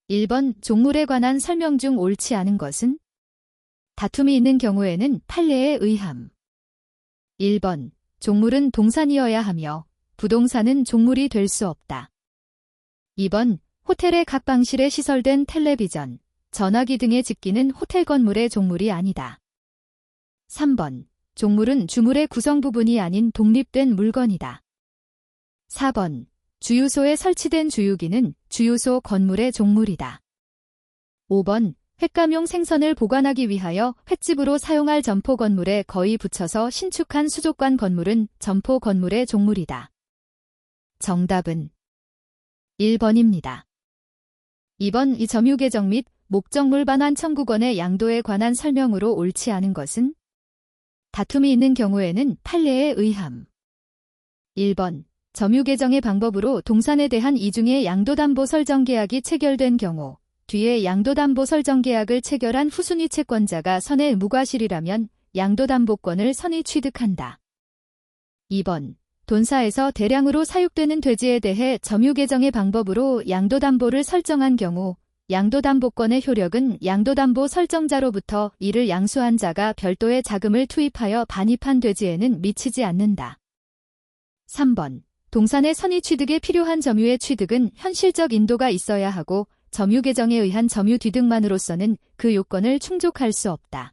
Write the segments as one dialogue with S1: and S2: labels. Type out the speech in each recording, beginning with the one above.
S1: 1번 종물에 관한 설명 중 옳지 않은 것은? 다툼이 있는 경우에는 판례에 의함. 1번 종물은 동산이어야 하며 부동산은 종물이 될 수 없다. 2번 호텔의 각 방실에 시설된 텔레비전, 전화기 등의 집기는 호텔 건물의 종물이 아니다. 3번 종물은 주물의 구성 부분이 아닌 독립된 물건이다. 4번 주유소에 설치된 주유기는 주유소 건물의 종물이다. 5번 횟감용 생선을 보관하기 위하여 횟집으로 사용할 점포 건물에 거의 붙여서 신축한 수족관 건물은 점포 건물의 종물이다. 정답은 1번입니다. 2번 이 점유 계정 및 목적물 반환 청구권의 양도에 관한 설명으로 옳지 않은 것은? 다툼이 있는 경우에는 판례에 의함. 1번 점유 계정의 방법으로 동산에 대한 이중의 양도담보 설정계약이 체결된 경우 뒤에 양도담보 설정계약을 체결한 후순위 채권자가 선의 무과실이라면 양도담보권을 선이 취득한다. 2번 돈사에서 대량으로 사육되는 돼지에 대해 점유 계정의 방법으로 양도담보를 설정한 경우 양도담보권의 효력은 양도담보 설정자로부터 이를 양수한 자가 별도의 자금을 투입하여 반입한 돼지에는 미치지 않는다. 3번 동산의 선의 취득에 필요한 점유의 취득은 현실적 인도가 있어야 하고 점유 계정에 의한 점유 취득만으로서는 그 요건을 충족할 수 없다.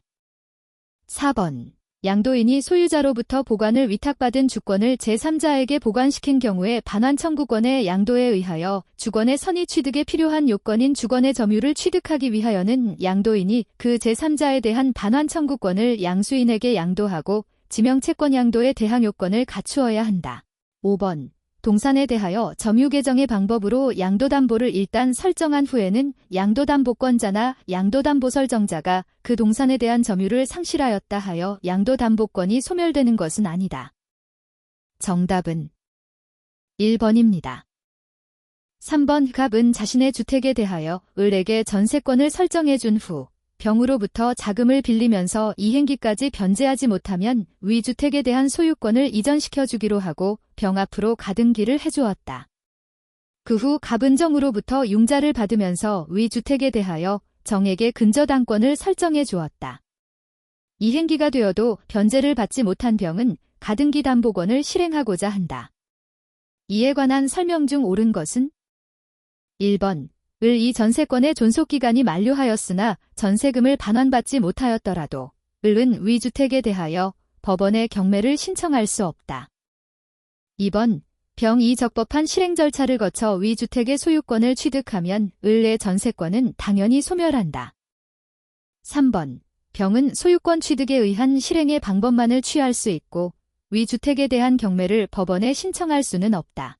S1: 4번 양도인이 소유자로부터 보관을 위탁받은 주권을 제3자에게 보관시킨 경우에 반환 청구권의 양도에 의하여 주권의 선의 취득에 필요한 요건인 주권의 점유를 취득하기 위하여는 양도인이 그 제3자에 대한 반환 청구권을 양수인에게 양도하고 지명채권 양도의 대항 요건을 갖추어야 한다. 5번 동산에 대하여 점유 계정의 방법으로 양도담보를 일단 설정한 후에는 양도담보권자나 양도담보설정자가 그 동산에 대한 점유를 상실하였다 하여 양도담보권이 소멸되는 것은 아니다. 정답은 1번입니다. 3번 갑은 자신의 주택에 대하여 을에게 전세권을 설정해 준 후 병으로부터 자금을 빌리면서 이행기까지 변제하지 못하면 위 주택에 대한 소유권을 이전시켜 주기로 하고 병 앞으로 가등기를 해주었다. 그 후 갑은 정으로부터 융자를 받으면서 위 주택에 대하여 정에게 근저당권을 설정해 주었다. 이행기가 되어도 변제를 받지 못한 병은 가등기 담보권을 실행하고자 한다. 이에 관한 설명 중 옳은 것은? 1번 을 이 전세권의 존속기간이 만료하였으나 전세금을 반환받지 못하였더라도 을은 위 주택에 대하여 법원에 경매를 신청할 수 없다. 2번 병 이 적법한 실행 절차를 거쳐 위 주택의 소유권을 취득하면 을의 전세권은 당연히 소멸한다. 3번 병은 소유권 취득에 의한 실행의 방법만을 취할 수 있고 위 주택에 대한 경매를 법원에 신청할 수는 없다.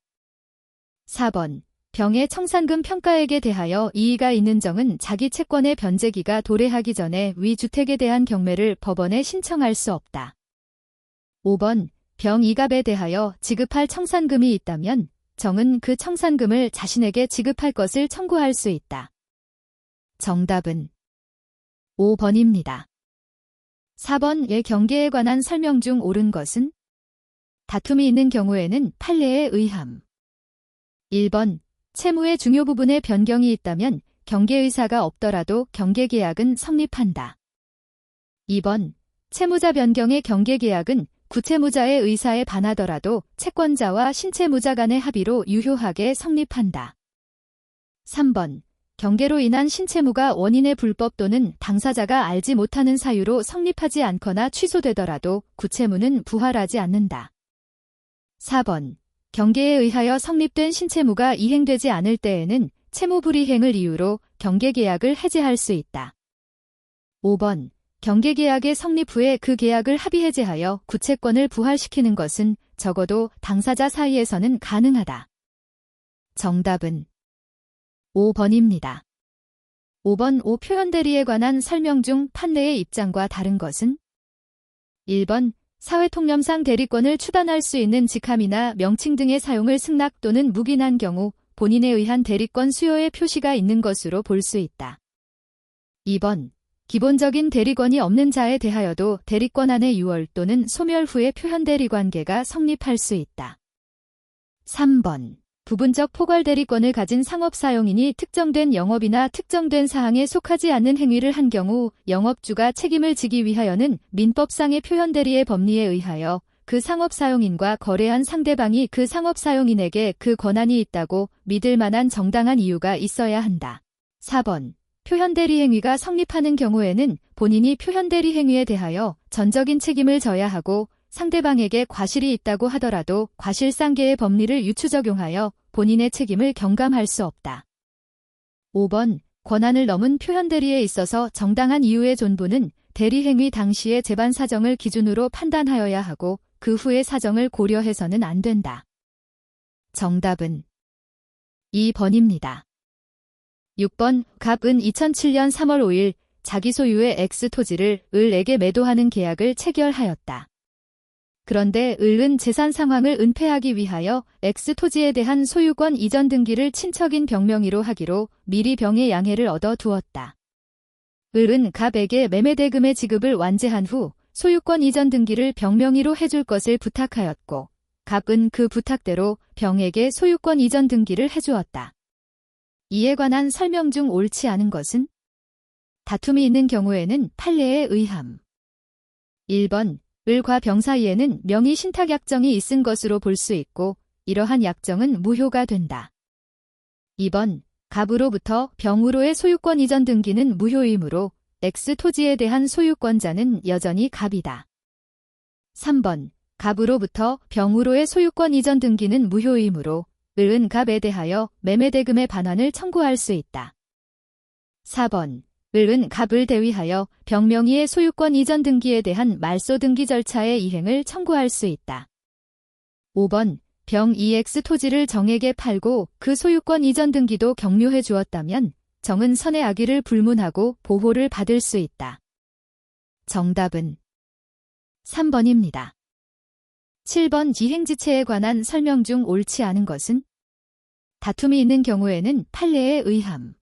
S1: 4번 병의 청산금 평가액에 대하여 이의가 있는 정은 자기 채권의 변제기가 도래하기 전에 위 주택에 대한 경매를 법원에 신청할 수 없다. 5번 병 이갑에 대하여 지급할 청산금이 있다면 정은 그 청산금을 자신에게 지급할 것을 청구할 수 있다. 정답은 5번입니다. 4번의 경계에 관한 설명 중 옳은 것은? 다툼이 있는 경우에는 판례에 의함. 1번 채무의 중요 부분에 변경이 있다면 경계의사가 없더라도 경계계약은 성립한다. 2번 채무자 변경의 경계계약은 구채무자의 의사에 반하더라도 채권자와 신채무자 간의 합의로 유효하게 성립한다. 3번 경계로 인한 신채무가 원인의 불법 또는 당사자가 알지 못하는 사유로 성립하지 않거나 취소되더라도 구채무는 부활하지 않는다. 4번 경계에 의하여 성립된 신채무가 이행되지 않을 때에는 채무 불이행을 이유로 경계계약을 해제할 수 있다. 5번 경계계약의 성립 후에 그 계약을 합의 해제하여 구채권을 부활시키는 것은 적어도 당사자 사이에서는 가능하다. 정답은 5번입니다. 5번 오 표현대리에 관한 설명 중 판례의 입장과 다른 것은? 1번 사회통념상 대리권을 추단할 수 있는 직함이나 명칭 등의 사용을 승낙 또는 묵인한 경우 본인에 의한 대리권 수요의 표시가 있는 것으로 볼 수 있다. 2번 기본적인 대리권이 없는 자에 대하여도 대리권안의 유월 또는 소멸 후에 표현대리 관계가 성립할 수 있다. 3번 부분적 포괄대리권을 가진 상업사용인이 특정된 영업이나 특정된 사항에 속하지 않는 행위를 한 경우 영업주가 책임을 지기 위하여는 민법상의 표현대리의 법리에 의하여 그 상업사용인과 거래한 상대방이 그 상업사용인에게 그 권한이 있다고 믿을 만한 정당한 이유가 있어야 한다. 4번. 표현대리 행위가 성립하는 경우에는 본인이 표현대리 행위에 대하여 전적인 책임을 져야 하고 상대방에게 과실이 있다고 하더라도 과실상계의 법리를 유추 적용하여 본인의 책임을 경감할 수 없다. 5번. 권한을 넘은 표현대리에 있어서 정당한 이유의 존부는 대리행위 당시의 재반 사정을 기준으로 판단하여야 하고 그 후의 사정을 고려해서는 안 된다. 정답은 2번입니다. 6번. 갑은 2007년 3월 5일 자기 소유의 X 토지를 을에게 매도하는 계약을 체결하였다. 그런데 을은 재산 상황을 은폐하기 위하여 X 토지에 대한 소유권 이전 등기를 친척인 병명의로 하기로 미리 병의 양해를 얻어 두었다. 을은 갑에게 매매대금의 지급을 완제한 후 소유권 이전 등기를 병명의로 해줄 것을 부탁하였고 갑은 그 부탁대로 병에게 소유권 이전 등기를 해주었다. 이에 관한 설명 중 옳지 않은 것은? 다툼이 있는 경우에는 판례에 의함. 1번. 을과 병 사이에는 명의 신탁 약정이 있은 것으로 볼 수 있고 이러한 약정은 무효가 된다. 2번. 갑으로부터 병으로의 소유권 이전 등기는 무효이므로 X 토지에 대한 소유권자는 여전히 갑이다. 3번. 갑으로부터 병으로의 소유권 이전 등기는 무효이므로 을은 갑에 대하여 매매대금의 반환을 청구할 수 있다. 4번. 을은 갑을 대위하여 병명의의 소유권 이전 등기에 대한 말소 등기 절차의 이행을 청구할 수 있다. 5번. 병 EX 토지를 정에게 팔고 그 소유권 이전 등기도 격려해 주었다면 정은 선의 악의를 불문하고 보호를 받을 수 있다. 정답은 3번입니다. 7번. 이행지체에 관한 설명 중 옳지 않은 것은? 다툼이 있는 경우에는 판례에 의함.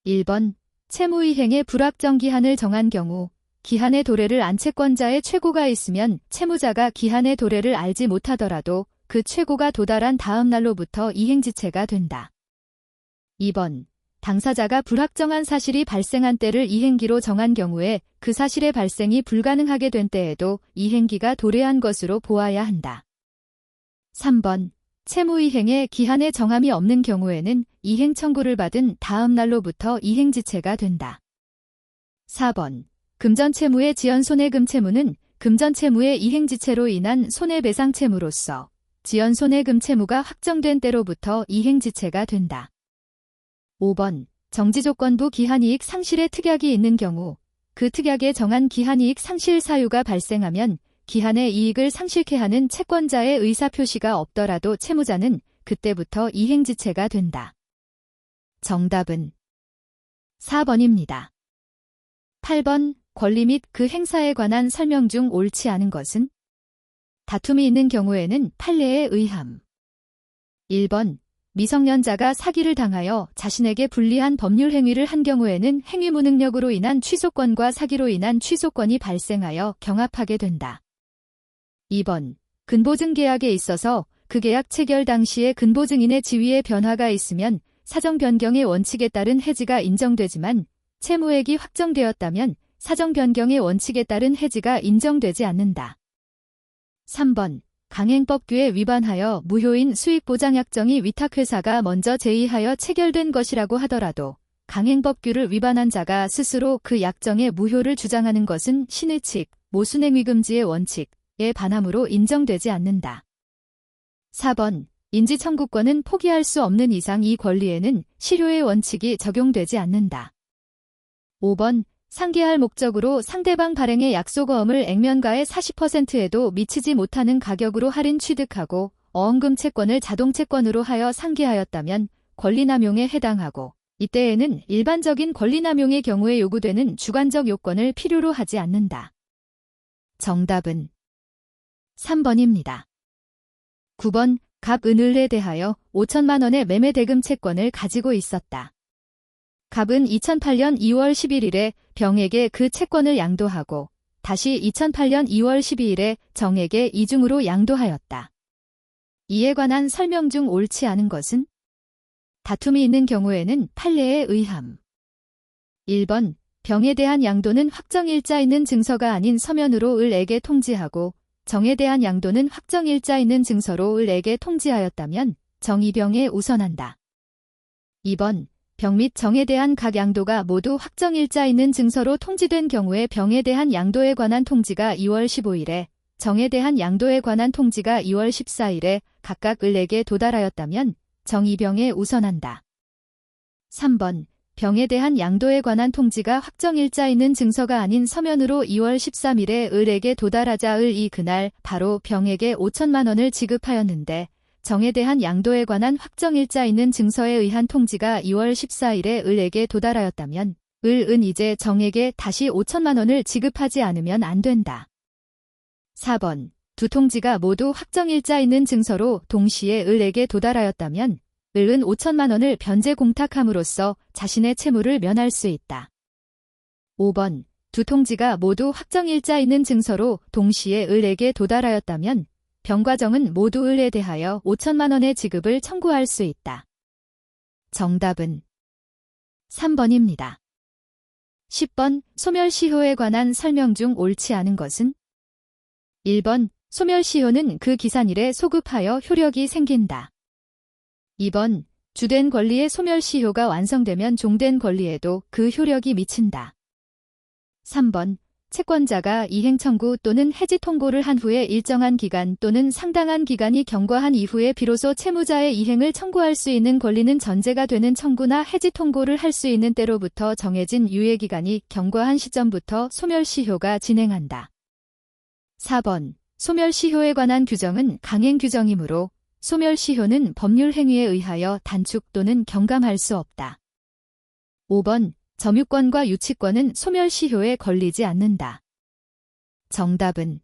S1: 1번. 채무이행의 불확정기한을 정한 경우 기한의 도래를 안 채권자의 최고가 있으면 채무자가 기한의 도래를 알지 못하더라도 그 최고가 도달한 다음 날로부터 이행지체가 된다. 2번. 당사자가 불확정한 사실이 발생한 때를 이행기로 정한 경우에 그 사실의 발생이 불가능하게 된 때에도 이행기가 도래한 것으로 보아야 한다. 3번. 채무이행에 기한의 정함이 없는 경우에는 이행 청구를 받은 다음 날로부터 이행지체가 된다. 4번. 금전채무의 지연손해금채무는 금전채무의 이행지체로 인한 손해배상채무로서 지연손해금채무가 확정된 때로부터 이행지체가 된다. 5번. 정지조건부 기한이익 상실의 특약이 있는 경우 그 특약에 정한 기한이익 상실 사유가 발생하면 기한의 이익을 상실케 하는 채권자의 의사표시가 없더라도 채무자는 그때부터 이행지체가 된다. 정답은 4번입니다. 8번. 권리 및 그 행사에 관한 설명 중 옳지 않은 것은? 다툼이 있는 경우에는 판례에 의함. 1번. 미성년자가 사기를 당하여 자신에게 불리한 법률 행위를 한 경우에는 행위 무능력으로 인한 취소권과 사기로 인한 취소권이 발생하여 경합하게 된다. 2번. 근보증 계약에 있어서 그 계약 체결 당시에 근보증인의 지위에 변화가 있으면 사정 변경의 원칙에 따른 해지가 인정되지만 채무액이 확정되었다면 사정 변경의 원칙에 따른 해지가 인정되지 않는다. 3번. 강행법규에 위반하여 무효인 수익보장약정이 위탁회사가 먼저 제의하여 체결된 것이라고 하더라도 강행법규를 위반한 자가 스스로 그 약정의 무효를 주장하는 것은 신의칙, 모순행위금지의 원칙에 반함으로 인정되지 않는다. 4번. 인지청구권은 포기할 수 없는 이상 이 권리에는 실효의 원칙이 적용되지 않는다. 5번. 상계할 목적으로 상대방 발행의 약속어음을 액면가의 40%에도 미치지 못하는 가격으로 할인 취득하고 어음금 채권을 자동채권으로 하여 상계하였다면 권리남용에 해당하고 이때에는 일반적인 권리남용의 경우에 요구되는 주관적 요건을 필요로 하지 않는다. 정답은 3번입니다. 9번. 갑은 을에 대하여 5천만 원의 매매대금 채권을 가지고 있었다. 갑은 2008년 2월 11일에 병에게 그 채권을 양도하고 다시 2008년 2월 12일에 정에게 이중으로 양도하였다. 이에 관한 설명 중 옳지 않은 것은? 다툼이 있는 경우에는 판례에 의함. 1번, 병에 대한 양도는 확정일자 있는 증서가 아닌 서면으로 을에게 통지하고 정에 대한 양도는 확정일자 있는 증서로 을에게 통지하였다면 정이병에 우선한다. 2번, 병 및 정에 대한 각 양도가 모두 확정일자 있는 증서로 통지된 경우에 병에 대한 양도에 관한 통지가 2월 15일에 정에 대한 양도에 관한 통지가 2월 14일에 각각 을에게 도달하였다면 정이병에 우선한다. 3번, 병에 대한 양도에 관한 통지가 확정일자 있는 증서가 아닌 서면으로 2월 13일에 을에게 도달하자 을이 그날 바로 병에게 5천만 원을 지급하였는데 정에 대한 양도에 관한 확정일자 있는 증서에 의한 통지가 2월 14일에 을에게 도달하였다면 을은 이제 정에게 다시 5천만 원을 지급하지 않으면 안 된다. 4번, 두 통지가 모두 확정일자 있는 증서로 동시에 을에게 도달하였다면 을은 5천만 원을 변제 공탁함으로써 자신의 채무를 면할 수 있다. 5번, 두 통지가 모두 확정일자 있는 증서로 동시에 을에게 도달하였다면 병과 정은 모두 을에 대하여 5천만 원의 지급을 청구할 수 있다. 정답은 3번입니다. 10번, 소멸시효에 관한 설명 중 옳지 않은 것은? 1번, 소멸시효는 그 기산일에 소급하여 효력이 생긴다. 2번, 주된 권리의 소멸시효가 완성되면 종된 권리에도 그 효력이 미친다. 3번, 채권자가 이행 청구 또는 해지 통고를 한 후에 일정한 기간 또는 상당한 기간이 경과한 이후에 비로소 채무자의 이행을 청구할 수 있는 권리는 전제가 되는 청구나 해지 통고를 할 수 있는 때로부터 정해진 유예기간이 경과한 시점부터 소멸시효가 진행한다. 4번, 소멸시효에 관한 규정은 강행 규정이므로 소멸시효는 법률 행위에 의하여 단축 또는 경감할 수 없다. 5번, 점유권과 유치권은 소멸시효에 걸리지 않는다. 정답은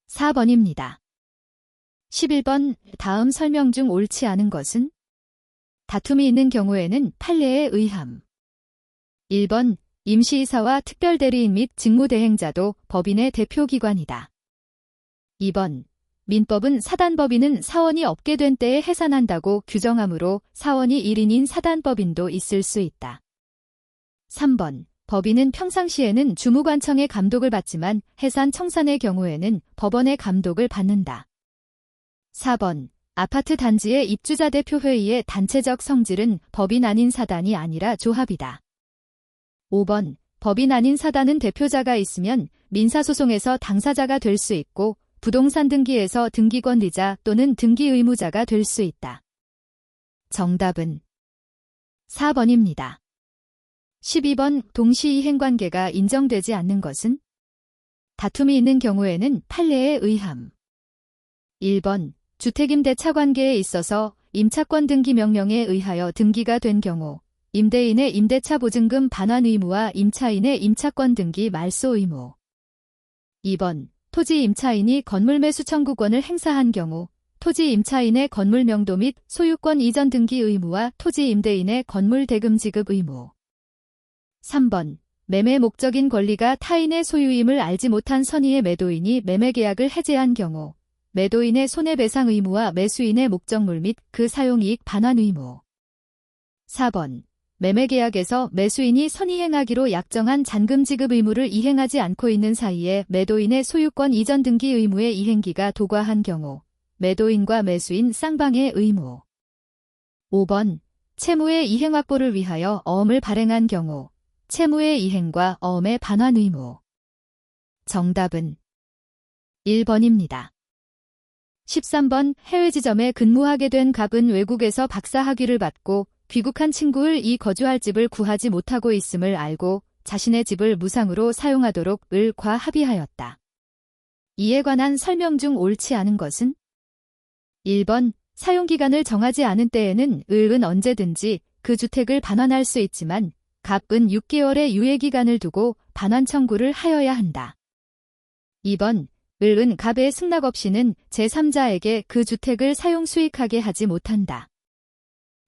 S1: 4번입니다. 11번, 다음 설명 중 옳지 않은 것은? 다툼이 있는 경우에는 판례에 의함. 1번, 임시이사와 특별대리인 및 직무대행자도 법인의 대표기관이다. 2번, 민법은 사단법인은 사원이 없게 된 때에 해산한다고 규정하므로 사원이 1인인 사단법인도 있을 수 있다. 3번, 법인은 평상시에는 주무관청의 감독을 받지만 해산 청산의 경우에는 법원의 감독을 받는다. 4번, 아파트 단지의 입주자 대표회의의 단체적 성질은 법인 아닌 사단이 아니라 조합이다. 5번, 법인 아닌 사단은 대표자가 있으면 민사소송에서 당사자가 될 수 있고 부동산 등기에서 등기권리자 또는 등기의무자가 될 수 있다. 정답은 4번입니다. 12번, 동시이행관계가 인정되지 않는 것은? 다툼이 있는 경우에는 판례에 의함. 1번, 주택임대차 관계에 있어서 임차권 등기 명령에 의하여 등기가 된 경우 임대인의 임대차 보증금 반환 의무와 임차인의 임차권 등기 말소 의무. 2번, 토지 임차인이 건물 매수 청구권을 행사한 경우 토지 임차인의 건물 명도 및 소유권 이전 등기 의무와 토지 임대인의 건물 대금 지급 의무. 3번, 매매 목적인 권리가 타인의 소유임을 알지 못한 선의의 매도인이 매매 계약을 해제한 경우 매도인의 손해배상 의무와 매수인의 목적물 및 그 사용이익 반환 의무. 4번, 매매계약에서 매수인이 선이행하기로 약정한 잔금 지급 의무를 이행하지 않고 있는 사이에 매도인의 소유권 이전 등기 의무의 이행기가 도과한 경우 매도인과 매수인 쌍방의 의무. 5번, 채무의 이행 확보를 위하여 어음을 발행한 경우 채무의 이행과 어음의 반환 의무. 정답은 1번입니다. 13번, 해외 지점에 근무하게 된 갑은 외국에서 박사 학위를 받고 귀국한 친구를 거주할 집을 구하지 못하고 있음을 알고 자신의 집을 무상으로 사용하도록 을과 합의하였다. 이에 관한 설명 중 옳지 않은 것은? 1번, 사용기간을 정하지 않은 때에는 을은 언제든지 그 주택을 반환할 수 있지만 갑은 6개월의 유예기간을 두고 반환 청구를 하여야 한다. 2번, 을은 갑의 승낙 없이는 제3자에게 그 주택을 사용 수익하게 하지 못한다.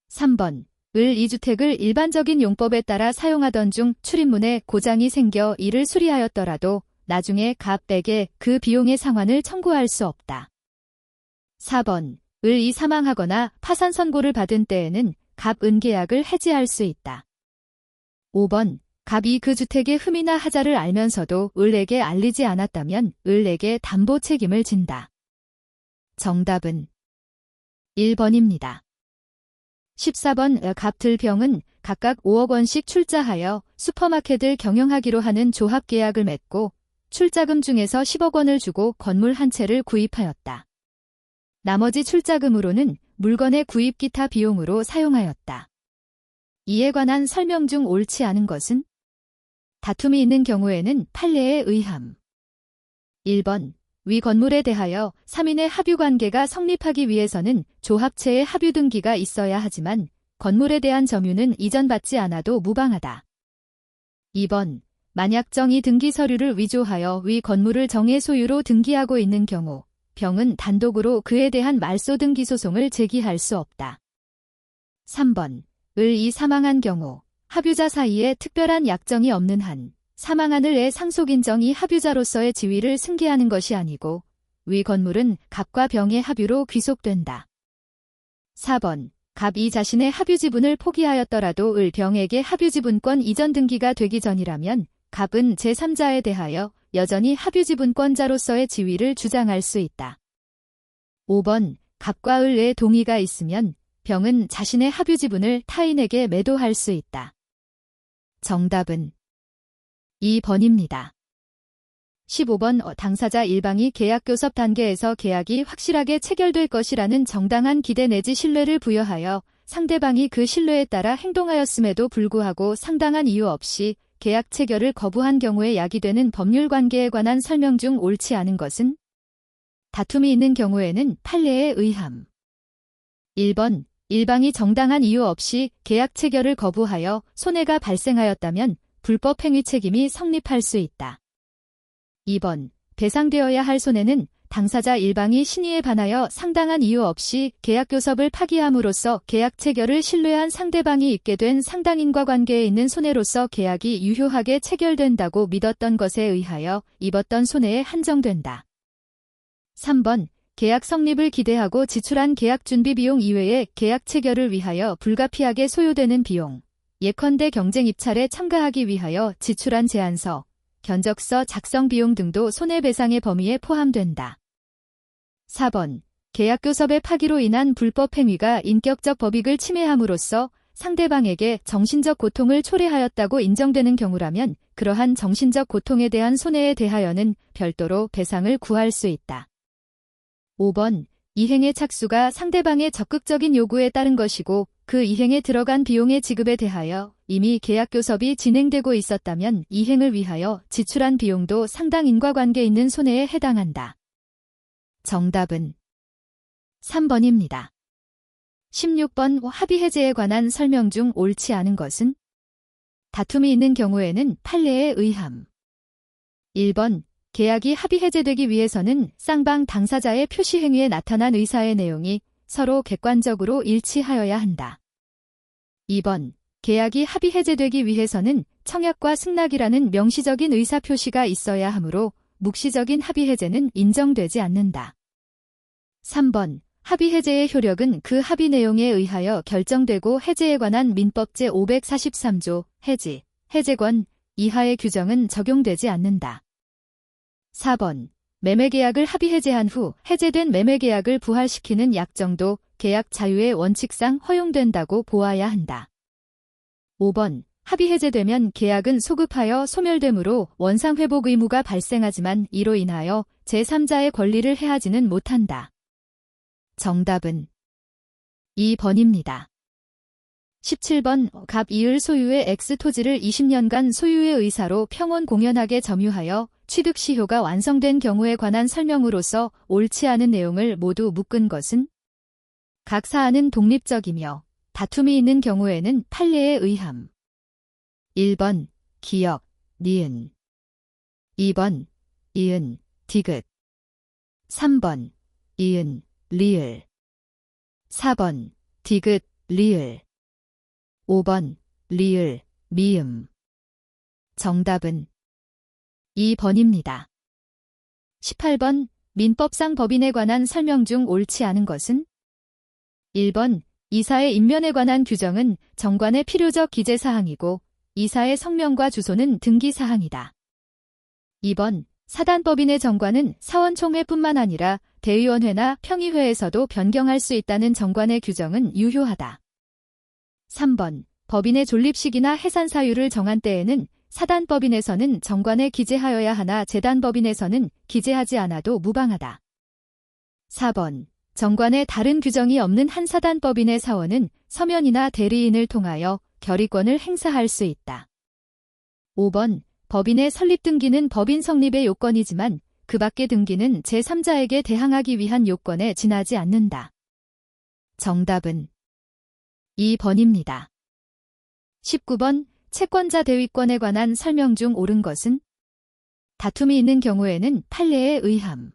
S1: 3번, 을 이 주택을 일반적인 용법에 따라 사용하던 중 출입문에 고장이 생겨 이를 수리하였더라도 나중에 갑에게 그 비용의 상환을 청구할 수 없다. 4번, 을이 사망하거나 파산 선고를 받은 때에는 갑은 계약을 해지할 수 있다. 5번. 갑이 그 주택의 흠이나 하자를 알면서도 을에게 알리지 않았다면 을에게 담보 책임을 진다. 정답은 1번입니다. 14번. 갑, 들, 병은 각각 5억 원씩 출자하여 슈퍼마켓을 경영하기로 하는 조합 계약을 맺고 출자금 중에서 10억 원을 주고 건물 한 채를 구입하였다. 나머지 출자금으로는 물건의 구입 기타 비용으로 사용하였다. 이에 관한 설명 중 옳지 않은 것은? 다툼이 있는 경우에는 판례에 의함. 1번. 위 건물에 대하여 3인의 합유관계가 성립하기 위해서는 조합체의 합유 등기가 있어야 하지만 건물에 대한 점유는 이전받지 않아도 무방하다. 2번. 만약 정의 등기 서류를 위조하여 위 건물을 정의 소유로 등기하고 있는 경우 병은 단독으로 그에 대한 말소 등기 소송을 제기할 수 없다. 3번. 을이 사망한 경우 합유자 사이에 특별한 약정이 없는 한 사망한 을의 상속인정이 합유자로서의 지위를 승계하는 것이 아니고 위 건물은 갑과 병의 합유로 귀속된다. 4번. 갑이 자신의 합유지분을 포기하였더라도 을, 병에게 합유지분권 이전 등기가 되기 전이라면 갑은 제3자에 대하여 여전히 합유지분권자로서의 지위를 주장할 수 있다. 5번. 갑과 을의 동의가 있으면 병은 자신의 합유지분을 타인에게 매도할 수 있다. 정답은 2번입니다. 15번. 당사자 일방이 계약 교섭 단계에서 계약이 확실하게 체결될 것이라는 정당한 기대 내지 신뢰를 부여하여 상대방이 그 신뢰에 따라 행동하였음에도 불구하고 상당한 이유 없이 계약 체결을 거부한 경우에 야기되는 법률 관계에 관한 설명 중 옳지 않은 것은? 다툼이 있는 경우에는 판례에 의함. 1번. 일방이 정당한 이유 없이 계약 체결을 거부하여 손해가 발생하였다면 불법 행위 책임이 성립할 수 있다. 2번. 배상되어야 할 손해는 당사자 일방이 신의에 반하여 상당한 이유 없이 계약 교섭을 파기함으로써 계약 체결을 신뢰한 상대방이 있게 된 상당인과 관계에 있는 손해로서 계약이 유효하게 체결된다고 믿었던 것에 의하여 입었던 손해에 한정된다. 3번. 계약 성립을 기대하고 지출한 계약 준비 비용 이외에 계약 체결을 위하여 불가피하게 소요되는 비용, 예컨대 경쟁 입찰에 참가하기 위하여 지출한 제안서, 견적서 작성 비용 등도 손해배상의 범위에 포함된다. 4번. 계약 교섭의 파기로 인한 불법 행위가 인격적 법익을 침해함으로써 상대방에게 정신적 고통을 초래하였다고 인정되는 경우라면 그러한 정신적 고통에 대한 손해에 대하여는 별도로 배상을 구할 수 있다. 5번. 이행의 착수가 상대방의 적극적인 요구에 따른 것이고 그 이행에 들어간 비용의 지급에 대하여 이미 계약 교섭이 진행되고 있었다면 이행을 위하여 지출한 비용도 상당 인과관계 있는 손해에 해당한다. 정답은 3번입니다. 16번. 합의 해제에 관한 설명 중 옳지 않은 것은? 다툼이 있는 경우에는 판례에 의함. 1번. 계약이 합의 해제되기 위해서는 쌍방 당사자의 표시 행위에 나타난 의사의 내용이 서로 객관적으로 일치하여야 한다. 2번. 계약이 합의 해제되기 위해서는 청약과 승낙이라는 명시적인 의사 표시가 있어야 하므로 묵시적인 합의 해제는 인정되지 않는다. 3번. 합의 해제의 효력은 그 합의 내용에 의하여 결정되고 해제에 관한 민법 제543조 해지, 해제권 이하의 규정은 적용되지 않는다. 4번. 매매계약을 합의 해제한 후 해제된 매매계약을 부활시키는 약정도 계약 자유의 원칙상 허용된다고 보아야 한다. 5번. 합의 해제되면 계약은 소급하여 소멸되므로 원상회복 의무가 발생하지만 이로 인하여 제3자의 권리를 해하지는 못한다. 정답은 2번입니다. 17번. 갑 이을 소유의 X 토지를 20년간 소유의 의사로 평원 공연하게 점유하여 취득 시효가 완성된 경우에 관한 설명으로서 옳지 않은 내용을 모두 묶은 것은? 각 사안은 독립적이며 다툼이 있는 경우에는 판례에 의함. 1번. 기역, 니은. 2번. 이은, 디귿. 3번. 이은, 리을. 4번. 디귿, 리을. 5번. 리을, 미음. 정답은 2번입니다. 18번. 민법상 법인에 관한 설명 중 옳지 않은 것은? 1번 이사의 인면에 관한 규정은 정관의 필요적 기재사항이고 이사의 성명과 주소는 등기사항이다. 2번 사단법인의 정관은 사원총회뿐만 아니라 대의원회나 평의회에서도 변경할 수 있다는 정관의 규정은 유효하다. 3번 법인의 존립식이나 해산 사유를 정한 때에는 사단법인에서는 정관에 기재하여야 하나 재단법인에서는 기재하지 않아도 무방하다. 4번 정관에 다른 규정이 없는 한 사단법인의 사원은 서면이나 대리인을 통하여 결의권을 행사할 수 있다. 5번 법인의 설립 등기는 법인 성립의 요건이지만 그 밖의 등기는 제3자에게 대항하기 위한 요건에 지나지 않는다. 정답은 2번입니다. 19번 채권자 대위권에 관한 설명 중 옳은 것은? 다툼이 있는 경우에는 판례에 의함.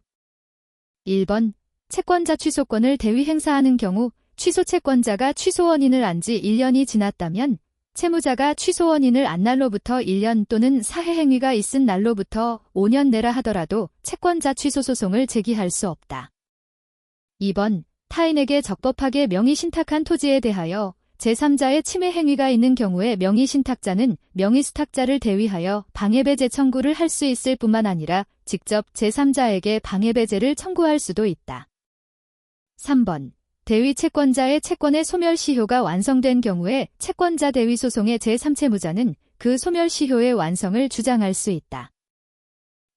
S1: 1번 채권자 취소권을 대위 행사하는 경우 취소 채권자가 취소 원인을 안 지 1년이 지났다면 채무자가 취소 원인을 안 날로부터 1년 또는 사해 행위가 있은 날로부터 5년 내라 하더라도 채권자 취소 소송을 제기할 수 없다. 2번 타인에게 적법하게 명의신탁한 토지에 대하여 제3자의 침해 행위가 있는 경우에 명의신탁자는 명의수탁자를 대위하여 방해배제 청구를 할 수 있을 뿐만 아니라 직접 제3자에게 방해배제를 청구할 수도 있다. 3번 대위 채권자의 채권의 소멸시효가 완성된 경우에 채권자 대위 소송의 제3채무자는 그 소멸시효의 완성을 주장할 수 있다.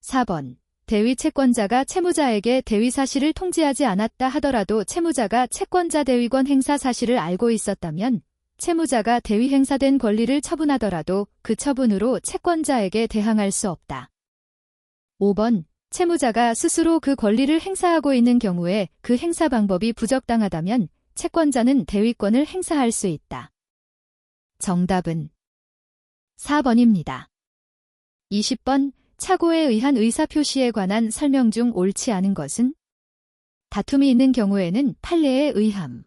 S1: 4번 대위 채권자가 채무자에게 대위 사실을 통지하지 않았다 하더라도 채무자가 채권자 대위권 행사 사실을 알고 있었다면 채무자가 대위 행사된 권리를 처분하더라도 그 처분으로 채권자에게 대항할 수 없다. 5번 채무자가 스스로 그 권리를 행사하고 있는 경우에 그 행사 방법이 부적당하다면 채권자는 대위권을 행사할 수 있다. 정답은 4번입니다. 20번 착오에 의한 의사표시에 관한 설명 중 옳지 않은 것은? 다툼이 있는 경우에는 판례에 의함.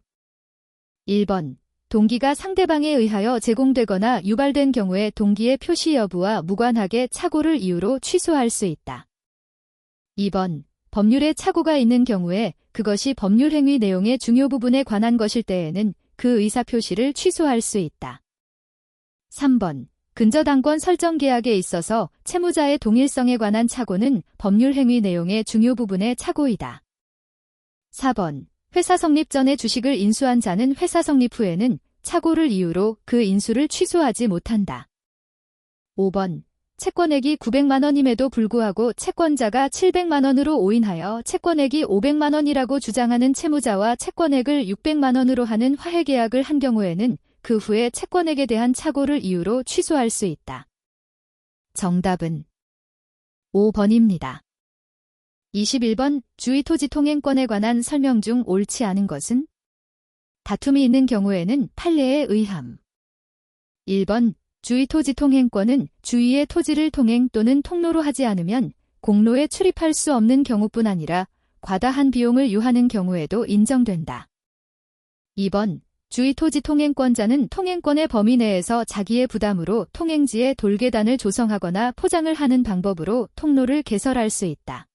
S1: 1번 동기가 상대방에 의하여 제공되거나 유발된 경우에 동기의 표시 여부와 무관하게 착오를 이유로 취소할 수 있다. 2번 법률에 착오가 있는 경우에 그것이 법률 행위 내용의 중요 부분에 관한 것일 때에는 그 의사표시를 취소할 수 있다. 3번 근저당권 설정 계약에 있어서 채무자의 동일성에 관한 착오는 법률 행위 내용의 중요 부분의 착오이다. 4번 회사 성립 전에 주식을 인수한 자는 회사 성립 후에는 착오를 이유로 그 인수를 취소하지 못한다. 5번 채권액이 900만 원임에도 불구하고 채권자가 700만 원으로 오인하여 채권액이 500만 원이라고 주장하는 채무자와 채권액을 600만 원으로 하는 화해계약을 한 경우에는 그 후에 채권액에 대한 착오를 이유로 취소할 수 있다. 정답은 5번입니다. 21번 주의토지통행권에 관한 설명 중 옳지 않은 것은? 다툼이 있는 경우에는 판례에 의함. 1번 주의토지통행권은 주위의 토지를 통행 또는 통로로 하지 않으면 공로에 출입할 수 없는 경우뿐 아니라 과다한 비용을 요하는 경우에도 인정된다. 2번 주의토지통행권자는 통행권의 범위 내에서 자기의 부담으로 통행지에 돌계단을 조성하거나 포장을 하는 방법으로 통로를 개설할 수 있다.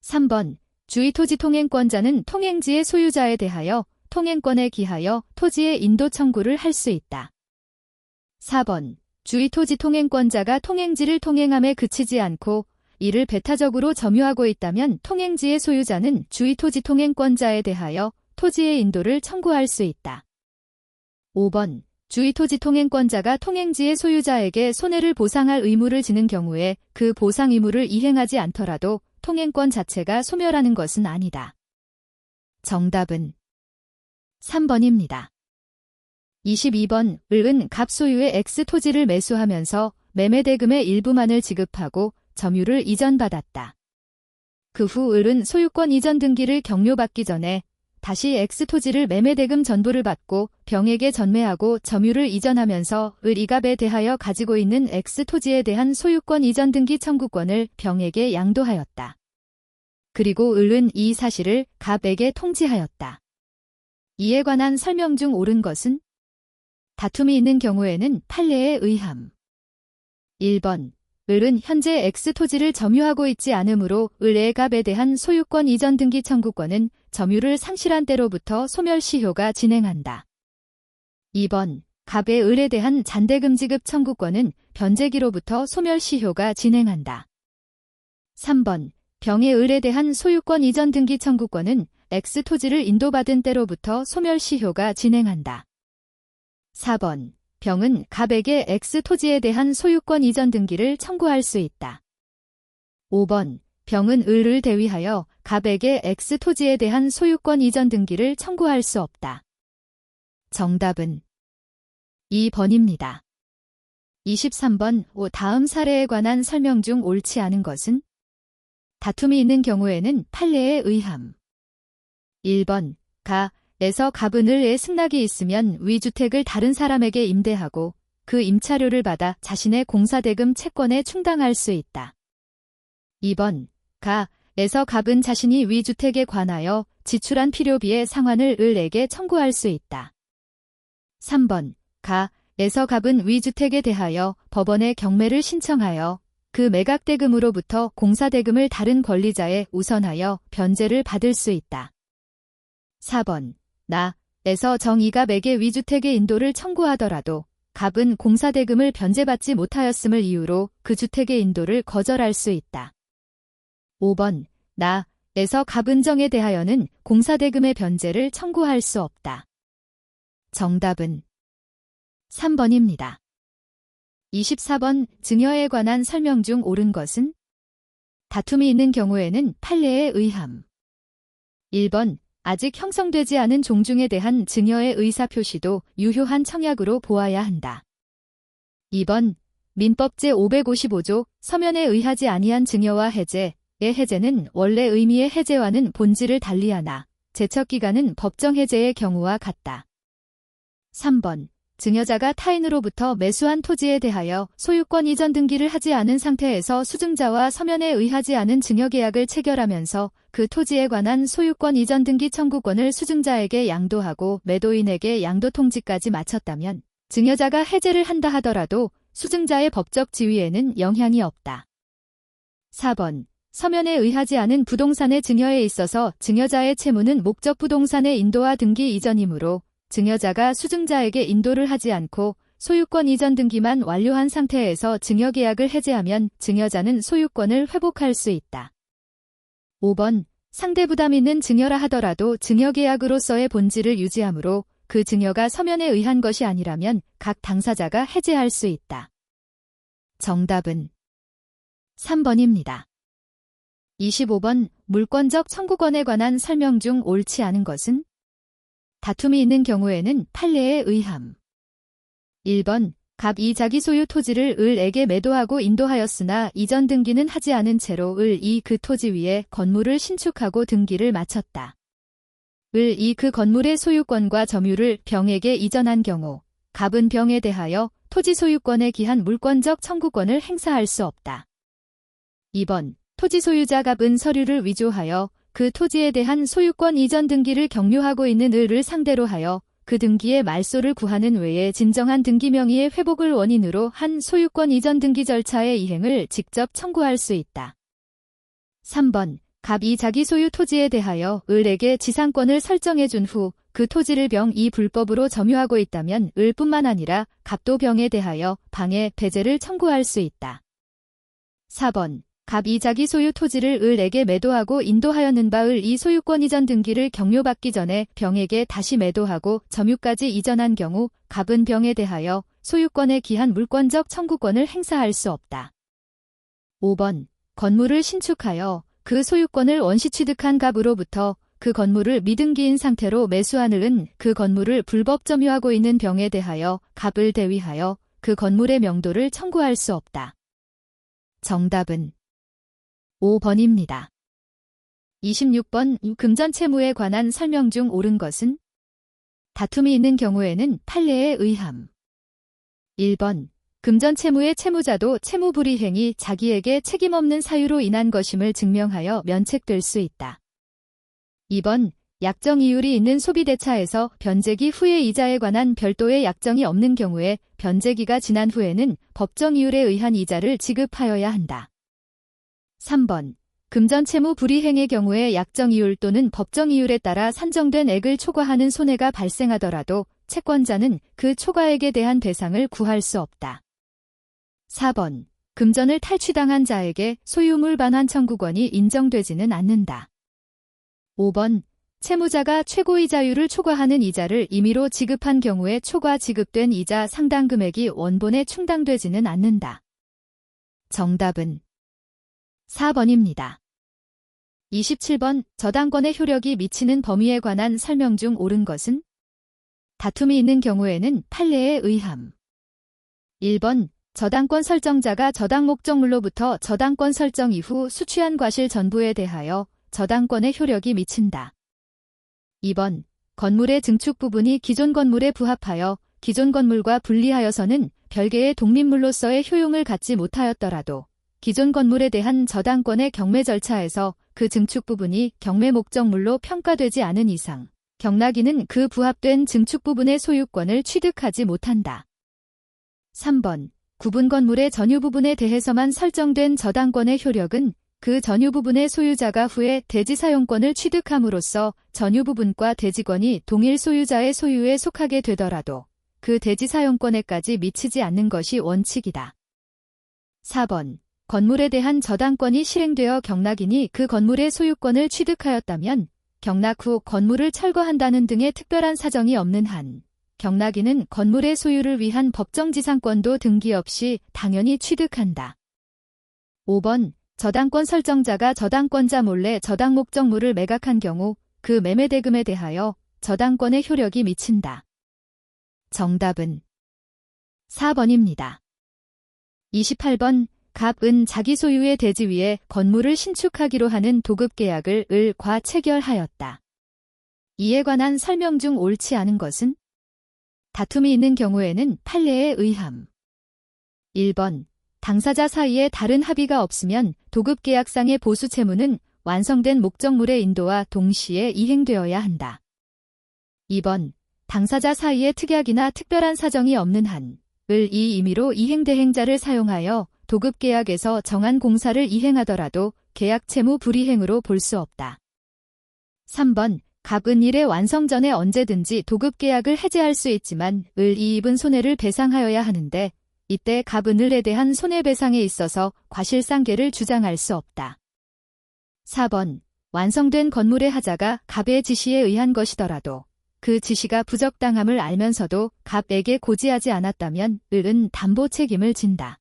S1: 3번 주의토지통행권자는 통행지의 소유자에 대하여 통행권에 기하여 토지의 인도 청구를 할 수 있다. 4번 주의토지통행권자가 통행지를 통행함에 그치지 않고 이를 배타적으로 점유하고 있다면 통행지의 소유자는 주의토지통행권자에 대하여 토지의 인도를 청구할 수 있다. 5번 주의토지통행권자가 통행지의 소유자에게 손해를 보상할 의무를 지는 경우에 그 보상 의무를 이행하지 않더라도 통행권 자체가 소멸하는 것은 아니다. 정답은 3번입니다. 22번 을은 갑소유의 X 토지를 매수하면서 매매대금의 일부만을 지급하고 점유를 이전받았다. 그 후 을은 소유권 이전 등기를 격려받기 전에 다시 X 토지를 매매대금 전부를 받고 병에게 전매하고 점유를 이전하면서 을 이갑에 대하여 가지고 있는 X 토지에 대한 소유권 이전 등기 청구권을 병에게 양도하였다. 그리고 을은 이 사실을 갑에게 통지하였다. 이에 관한 설명 중 옳은 것은? 다툼이 있는 경우에는 판례에 의함. 1번 을은 현재 X 토지를 점유하고 있지 않으므로 을의 갑에 대한 소유권 이전 등기 청구권은 점유를 상실한 때로부터 소멸시효가 진행한다. 2번 갑의 을에 대한 잔대금 지급 청구권은 변제기로부터 소멸시효가 진행한다. 3번 병의 을에 대한 소유권 이전 등기 청구권은 X 토지를 인도받은 때로부터 소멸시효가 진행한다. 4번 병은 갑에게 X 토지에 대한 소유권 이전 등기를 청구할 수 있다. 5번 병은 을을 대위하여 갑에게 X 토지에 대한 소유권 이전 등기를 청구할 수 없다. 정답은 2번입니다. 23번 다음 사례에 관한 설명 중 옳지 않은 것은? 다툼이 있는 경우에는 판례에 의함. 1번 가에서 갑은 을에 승낙이 있으면 위주택을 다른 사람에게 임대하고 그 임차료를 받아 자신의 공사대금 채권에 충당할 수 있다. 2번 가에서 갑은 자신이 위주택에 관하여 지출한 필요비의 상환을 을에게 청구할 수 있다. 3번 가에서 갑은 위주택에 대하여 법원에 경매를 신청하여 그 매각대금으로부터 공사대금을 다른 권리자에 우선하여 변제를 받을 수 있다. 4번 나에서 정이갑에게 위주택의 인도를 청구하더라도 갑은 공사대금을 변제받지 못하였음을 이유로 그 주택의 인도를 거절할 수 있다. 5번 나에서 갑은 정에 대하여는 공사대금의 변제를 청구할 수 없다. 정답은 3번입니다. 24번 증여에 관한 설명 중 옳은 것은? 다툼이 있는 경우에는 판례에 의함. 1번 아직 형성되지 않은 종중에 대한 증여의 의사표시도 유효한 청약으로 보아야 한다. 2번 민법 제555조 서면에 의하지 아니한 증여와 해제의 해제는 원래 의미의 해제와는 본질을 달리하나 제척기간은 법정 해제의 경우와 같다. 3번 증여자가 타인으로부터 매수한 토지에 대하여 소유권 이전 등기를 하지 않은 상태에서 수증자와 서면에 의하지 않은 증여계약을 체결하면서 그 토지에 관한 소유권 이전 등기 청구권을 수증자에게 양도하고 매도인에게 양도 통지까지 마쳤다면 증여자가 해제를 한다 하더라도 수증자의 법적 지위에는 영향이 없다. 4번 서면에 의하지 않은 부동산의 증여에 있어서 증여자의 채무는 목적 부동산의 인도와 등기 이전이므로 증여자가 수증자에게 인도를 하지 않고 소유권 이전 등기만 완료한 상태에서 증여계약을 해제하면 증여자는 소유권을 회복할 수 있다. 5번 상대 부담 있는 증여라 하더라도 증여계약으로서의 본질을 유지하므로 그 증여가 서면에 의한 것이 아니라면 각 당사자가 해제할 수 있다. 정답은 3번입니다. 25번 물권적 청구권에 관한 설명 중 옳지 않은 것은? 다툼이 있는 경우에는 판례에 의함. 1번 갑이 자기 소유 토지를 을에게 매도하고 인도하였으나 이전 등기는 하지 않은 채로 을이 그 토지 위에 건물을 신축하고 등기를 마쳤다. 을이 그 건물의 소유권과 점유를 병에게 이전한 경우 갑은 병에 대하여 토지 소유권에 기한 물권적 청구권을 행사할 수 없다. 2번 토지 소유자 갑은 서류를 위조하여 그 토지에 대한 소유권 이전 등기를 격려하고 있는 을을 상대로 하여 그 등기의 말소를 구하는 외에 진정한 등기 명의의 회복을 원인으로 한 소유권 이전 등기 절차의 이행을 직접 청구할 수 있다. 3번 갑이 자기 소유 토지에 대하여 을에게 지상권을 설정해 준 후 그 토지를 병이 불법으로 점유하고 있다면 을뿐만 아니라 갑도 병에 대하여 방해, 배제를 청구할 수 있다. 4번 갑이 자기 소유 토지를 을에게 매도하고 인도하였는 바 을이 소유권 이전 등기를 격려받기 전에 병에게 다시 매도하고 점유까지 이전한 경우 갑은 병에 대하여 소유권에 기한 물권적 청구권을 행사할 수 없다. 5번 건물을 신축하여 그 소유권을 원시 취득한 갑으로부터 그 건물을 미등기인 상태로 매수한 을은 그 건물을 불법 점유하고 있는 병에 대하여 갑을 대위하여 그 건물의 명도를 청구할 수 없다. 정답은 5번입니다. 26번 금전 채무에 관한 설명 중 옳은 것은? 다툼이 있는 경우에는 판례에 의함. 1번 금전 채무의 채무자도 채무 불이행이 자기에게 책임 없는 사유로 인한 것임을 증명하여 면책될 수 있다. 2번 약정 이율이 있는 소비대차에서 변제기 후에 이자에 관한 별도의 약정이 없는 경우에 변제기가 지난 후에는 법정 이율에 의한 이자를 지급하여야 한다. 3번. 금전 채무 불이행의 경우에 약정 이율 또는 법정 이율에 따라 산정된 액을 초과하는 손해가 발생하더라도 채권자는 그 초과액에 대한 배상을 구할 수 없다. 4번. 금전을 탈취당한 자에게 소유물 반환 청구권이 인정되지는 않는다. 5번. 채무자가 최고이자율을 초과하는 이자를 임의로 지급한 경우에 초과 지급된 이자 상당 금액이 원본에 충당되지는 않는다. 정답은 4번입니다. 27번. 저당권의 효력이 미치는 범위에 관한 설명 중 옳은 것은? 다툼이 있는 경우에는 판례에 의함. 1번. 저당권 설정자가 저당 목적물로부터 저당권 설정 이후 수취한 과실 전부에 대하여 저당권의 효력이 미친다. 2번. 건물의 증축 부분이 기존 건물에 부합하여 기존 건물과 분리하여서는 별개의 독립물로서의 효용을 갖지 못하였더라도 기존 건물에 대한 저당권의 경매 절차에서 그 증축 부분이 경매 목적물로 평가되지 않은 이상 경락인은 그 부합된 증축 부분의 소유권을 취득하지 못한다. 3번. 구분 건물의 전유 부분에 대해서만 설정된 저당권의 효력은 그 전유 부분의 소유자가 후에 대지 사용권을 취득함으로써 전유 부분과 대지권이 동일 소유자의 소유에 속하게 되더라도 그 대지 사용권에까지 미치지 않는 것이 원칙이다. 4번. 건물에 대한 저당권이 실행되어 경락인이 그 건물의 소유권을 취득하였다면 경락 후 건물을 철거한다는 등의 특별한 사정이 없는 한 경락인은 건물의 소유를 위한 법정지상권도 등기 없이 당연히 취득한다. 5번. 저당권 설정자가 저당권자 몰래 저당 목적물을 매각한 경우 그 매매 대금에 대하여 저당권의 효력이 미친다. 정답은 4번입니다. 28번. 갑은 자기 소유의 대지 위에 건물을 신축하기로 하는 도급계약을 을과 체결하였다. 이에 관한 설명 중 옳지 않은 것은? 다툼이 있는 경우에는 판례에 의함. 1번. 당사자 사이에 다른 합의가 없으면 도급계약상의 보수채무는 완성된 목적물의 인도와 동시에 이행되어야 한다. 2번. 당사자 사이에 특약이나 특별한 사정이 없는 한 을 이 임의로 이행대행자를 사용하여 도급계약에서 정한 공사를 이행하더라도 계약채무 불이행으로 볼 수 없다. 3번. 갑은 일의 완성 전에 언제든지 도급계약을 해제할 수 있지만 을이 입은 손해를 배상하여야 하는데 이때 갑은 을에 대한 손해배상에 있어서 과실상계를 주장할 수 없다. 4번. 완성된 건물의 하자가 갑의 지시에 의한 것이더라도 그 지시가 부적당함을 알면서도 갑에게 고지하지 않았다면 을은 담보 책임을 진다.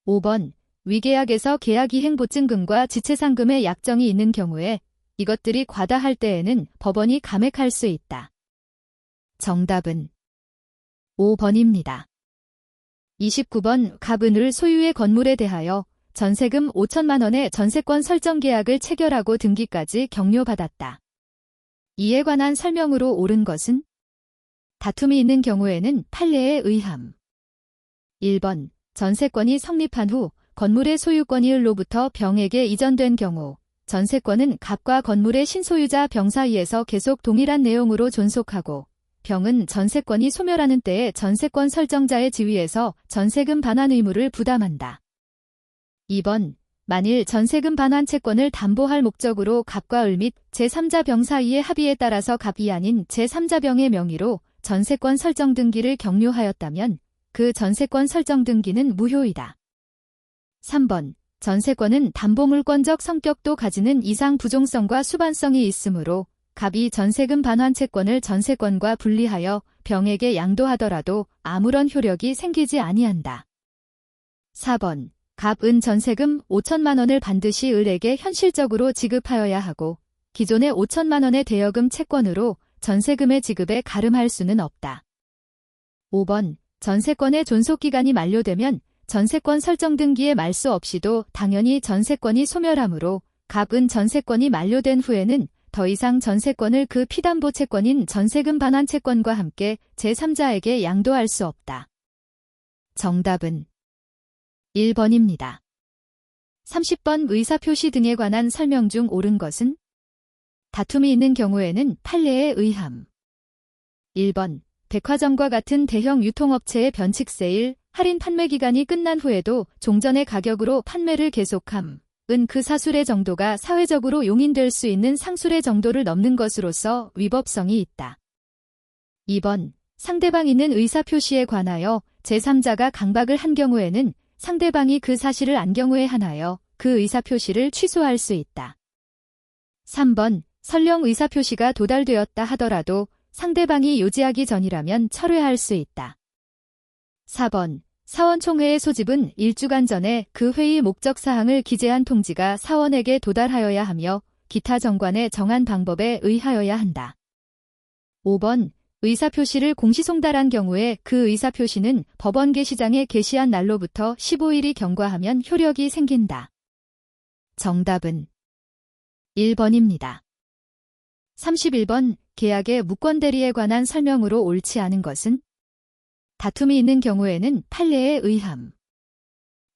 S1: 5번. 위계약에서 계약이행 보증금과 지체상금의 약정이 있는 경우에 이것들이 과다할 때에는 법원이 감액할 수 있다. 정답은 5번입니다. 29번. 갑은 을 소유의 건물에 대하여 전세금 5천만 원의 전세권 설정 계약을 체결하고 등기까지 격려받았다. 이에 관한 설명으로 옳은 것은? 다툼이 있는 경우에는 판례에 의함. 1번. 전세권이 성립한 후 건물의 소유권이 을로부터 병에게 이전된 경우 전세권은 갑과 건물의 신소유자 병 사이에서 계속 동일한 내용으로 존속하고 병은 전세권이 소멸하는 때에 전세권 설정자의 지위에서 전세금 반환 의무를 부담한다. 2번. 만일 전세금 반환 채권을 담보할 목적으로 갑과 을 및 제3자 병 사이의 합의에 따라서 갑이 아닌 제3자 병의 명의로 전세권 설정 등기를 격려하였다면 그 전세권 설정 등기는 무효이다. 3번. 전세권은 담보물권적 성격도 가지는 이상 부종성과 수반성이 있으므로 갑이 전세금 반환 채권을 전세권과 분리하여 병에게 양도하더라도 아무런 효력이 생기지 아니한다. 4번. 갑은 전세금 5천만 원을 반드시 을에게 현실적으로 지급하여야 하고 기존의 5천만 원의 대여금 채권으로 전세금의 지급에 가름할 수는 없다. 5번. 전세권의 존속기간이 만료되면 전세권 설정 등기에 말 수 없이도 당연히 전세권이 소멸하므로 갑은 전세권이 만료된 후에는 더 이상 전세권을 그 피담보 채권인 전세금 반환 채권과 함께 제3자에게 양도할 수 없다. 정답은 1번입니다. 30번. 의사표시 등에 관한 설명 중 옳은 것은? 다툼이 있는 경우에는 판례에 의함. 1번. 백화점과 같은 대형 유통업체의 변칙 세일, 할인 판매 기간이 끝난 후에도 종전의 가격으로 판매를 계속함. 은 그 사술의 정도가 사회적으로 용인될 수 있는 상술의 정도를 넘는 것으로서 위법성이 있다. 2번. 상대방 있는 의사표시에 관하여 제3자가 강박을 한 경우에는 상대방이 그 사실을 안 경우에 한하여 그 의사표시를 취소할 수 있다. 3번. 설령 의사표시가 도달되었다 하더라도 상대방이 요지하기 전이라면 철회할 수 있다. 4번. 사원총회의 소집은 1주간 전에 그 회의 목적 사항을 기재한 통지가 사원에게 도달하여야 하며 기타 정관에 정한 방법에 의하여야 한다. 5번. 의사표시를 공시송달한 경우에 그 의사표시는 법원 게시장에 게시한 날로부터 15일이 경과하면 효력이 생긴다. 정답은 1번입니다. 31번. 계약의 무권대리에 관한 설명으로 옳지 않은 것은? 다툼이 있는 경우에는 판례에 의함.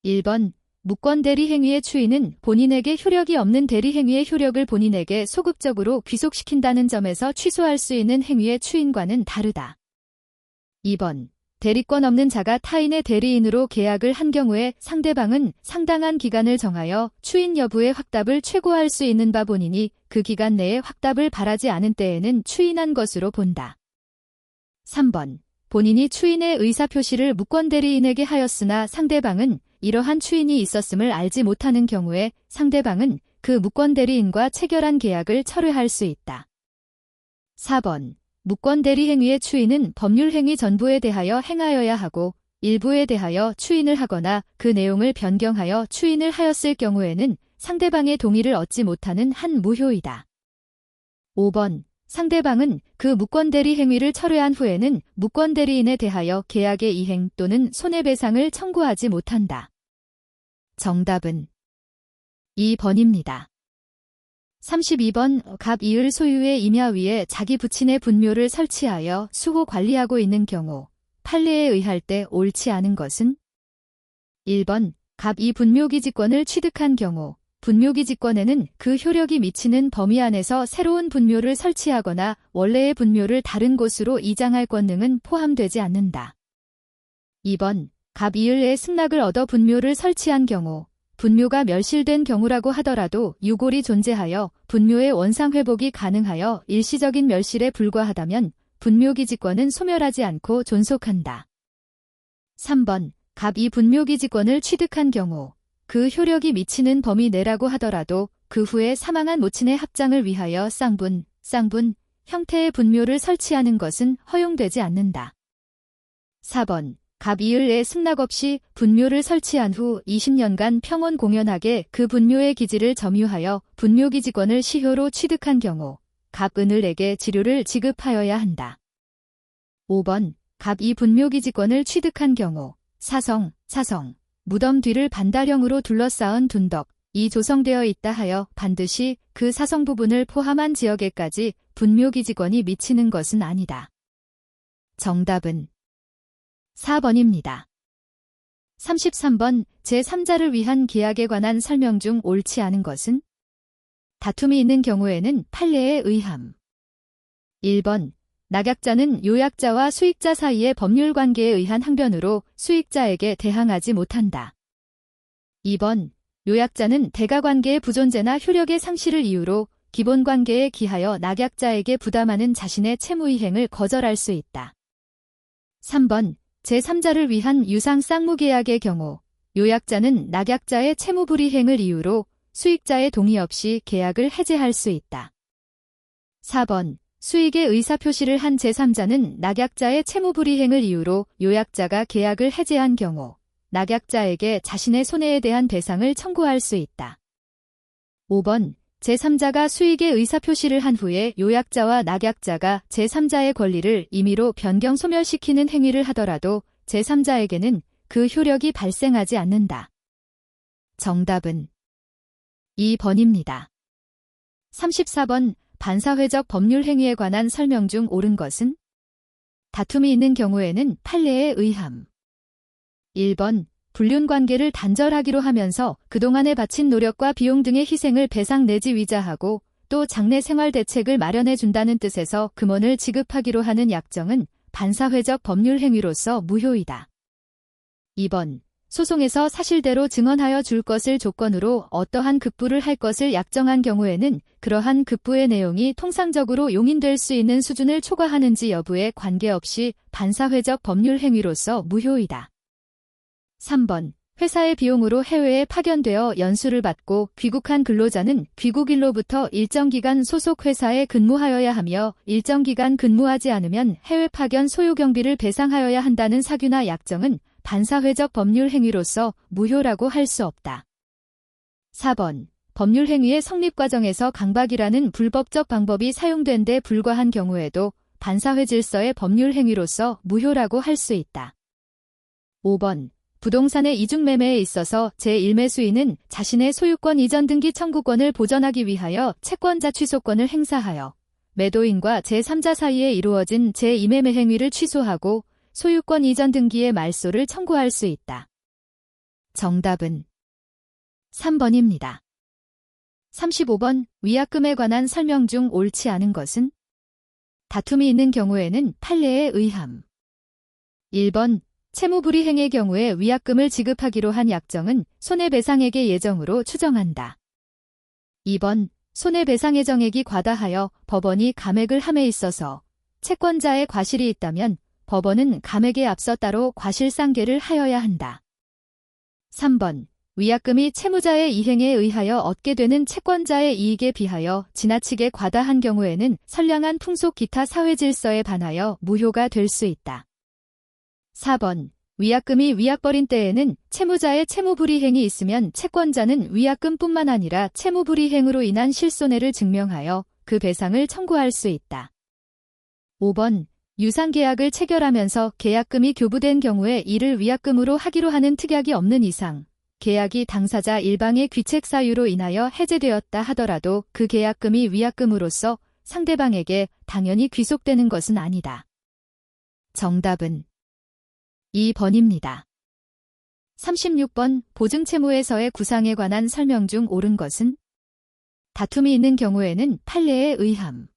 S1: 1번. 무권대리 행위의 추인은 본인에게 효력이 없는 대리 행위의 효력을 본인에게 소극적으로 귀속시킨다는 점에서 취소할 수 있는 행위의 추인과는 다르다. 2번. 대리권 없는 자가 타인의 대리인으로 계약을 한 경우에 상대방은 상당한 기간을 정하여 추인 여부의 확답을 최고할 수 있는 바 본인이 그 기간 내에 확답을 바라지 않은 때에는 추인한 것으로 본다. 3번. 본인이 추인의 의사표시를 무권대리인에게 하였으나 상대방은 이러한 추인이 있었음을 알지 못하는 경우에 상대방은 그 무권대리인과 체결한 계약을 철회할 수 있다. 4번. 무권대리 행위의 추인은 법률행위 전부에 대하여 행하여야 하고 일부에 대하여 추인을 하거나 그 내용을 변경하여 추인을 하였을 경우에는 상대방의 동의를 얻지 못하는 한 무효이다. 5번. 상대방은 그 무권대리 행위를 철회한 후에는 무권대리인에 대하여 계약의 이행 또는 손해배상을 청구하지 못한다. 정답은 2번입니다. 32번. 갑 이을 소유의 임야 위에 자기 부친의 분묘를 설치하여 수호 관리하고 있는 경우 판례에 의할 때 옳지 않은 것은? 1번. 갑 이 분묘기지권을 취득한 경우 분묘기지권에는 그 효력이 미치는 범위 안에서 새로운 분묘를 설치하거나 원래의 분묘를 다른 곳으로 이장할 권능은 포함되지 않는다. 2번. 갑 이을의 승낙을 얻어 분묘를 설치한 경우 분묘가 멸실된 경우라고 하더라도 유골이 존재하여 분묘의 원상회복이 가능하여 일시적인 멸실에 불과하다면 분묘기지권은 소멸하지 않고 존속한다. 3번. 갑 이 분묘기지권을 취득한 경우 그 효력이 미치는 범위 내라고 하더라도 그 후에 사망한 모친의 합장을 위하여 쌍분 형태의 분묘를 설치하는 것은 허용되지 않는다. 4번. 갑 이을의 승낙 없이 분묘를 설치한 후 20년간 평온 공연하게 그 분묘의 기지를 점유하여 분묘기지권을 시효로 취득한 경우 갑 은을에게 지료를 지급하여야 한다. 5번. 갑 이 분묘기지권을 취득한 경우 사성, 무덤 뒤를 반달형으로 둘러싸은 둔덕이 조성되어 있다 하여 반드시 그 사성 부분을 포함한 지역에까지 분묘기지권이 미치는 것은 아니다. 정답은 4번입니다. 33번. 제3자를 위한 계약에 관한 설명 중 옳지 않은 것은? 다툼이 있는 경우에는 판례에 의함. 1번. 낙약자는 요약자와 수익자 사이의 법률관계에 의한 항변으로 수익자에게 대항하지 못한다. 2번. 요약자는 대가관계의 부존재나 효력의 상실을 이유로 기본관계에 기하여 낙약자에게 부담하는 자신의 채무이행을 거절할 수 있다. 3번. 제3자를 위한 유상 쌍무계약의 경우 요약자는 낙약자의 채무불이행을 이유로 수익자의 동의 없이 계약을 해제할 수 있다. 4번. 수익의 의사표시를 한 제3자는 낙약자의 채무불이행을 이유로 요약자가 계약을 해제한 경우 낙약자에게 자신의 손해에 대한 배상을 청구할 수 있다. 5번. 제3자가 수익의 의사표시를 한 후에 요약자와 낙약자가 제3자의 권리를 임의로 변경 소멸시키는 행위를 하더라도 제3자에게는 그 효력이 발생하지 않는다. 정답은 2번입니다. 34번. 반사회적 법률 행위에 관한 설명 중 옳은 것은? 다툼이 있는 경우에는 판례에 의함. 1번. 불륜관계를 단절하기로 하면서 그동안에 바친 노력과 비용 등의 희생을 배상 내지 위자하고 또 장래 생활 대책을 마련해 준다는 뜻에서 금원을 지급하기로 하는 약정은 반사회적 법률 행위로서 무효이다. 2번. 소송에서 사실대로 증언하여 줄 것을 조건으로 어떠한 급부를 할 것을 약정한 경우에는 그러한 급부의 내용이 통상적으로 용인될 수 있는 수준을 초과하는지 여부에 관계없이 반사회적 법률 행위로서 무효이다. 3번. 회사의 비용으로 해외에 파견되어 연수를 받고 귀국한 근로자는 귀국일로부터 일정 기간 소속 회사에 근무하여야 하며 일정 기간 근무하지 않으면 해외 파견 소요 경비를 배상하여야 한다는 사규나 약정은 반사회적 법률 행위로서 무효라고 할 수 없다. 4번. 법률 행위의 성립 과정에서 강박이라는 불법적 방법이 사용된 데 불과한 경우에도 반사회 질서의 법률 행위로서 무효라고 할 수 있다. 5번. 부동산의 이중매매에 있어서 제1매수인은 자신의 소유권 이전 등기 청구권을 보전하기 위하여 채권자 취소권을 행사하여 매도인과 제3자 사이에 이루어진 제2매매 행위를 취소하고 소유권 이전 등기의 말소를 청구할 수 있다. 정답은 3번입니다. 35번. 위약금에 관한 설명 중 옳지 않은 것은? 다툼이 있는 경우에는 판례에 의함. 1번. 채무불이행의 경우에 위약금을 지급하기로 한 약정은 손해배상액의 예정으로 추정한다. 2번. 손해배상 예정액이 과다하여 법원이 감액을 함에 있어서 채권자의 과실이 있다면 법원은 감액에 앞서 따로 과실상계를 하여야 한다. 3번. 위약금이 채무자의 이행에 의하여 얻게 되는 채권자의 이익에 비하여 지나치게 과다한 경우에는 선량한 풍속 기타 사회질서에 반하여 무효가 될 수 있다. 4번. 위약금이 위약벌인 때에는 채무자의 채무불이행이 있으면 채권자는 위약금뿐만 아니라 채무불이행으로 인한 실손해를 증명하여 그 배상을 청구할 수 있다. 5번. 유상계약을 체결하면서 계약금이 교부된 경우에 이를 위약금으로 하기로 하는 특약이 없는 이상 계약이 당사자 일방의 귀책 사유로 인하여 해제되었다 하더라도 그 계약금이 위약금으로서 상대방에게 당연히 귀속되는 것은 아니다. 정답은 2번입니다. 36번. 보증채무에서의 구상에 관한 설명 중 옳은 것은? 다툼이 있는 경우에는 판례에 의함.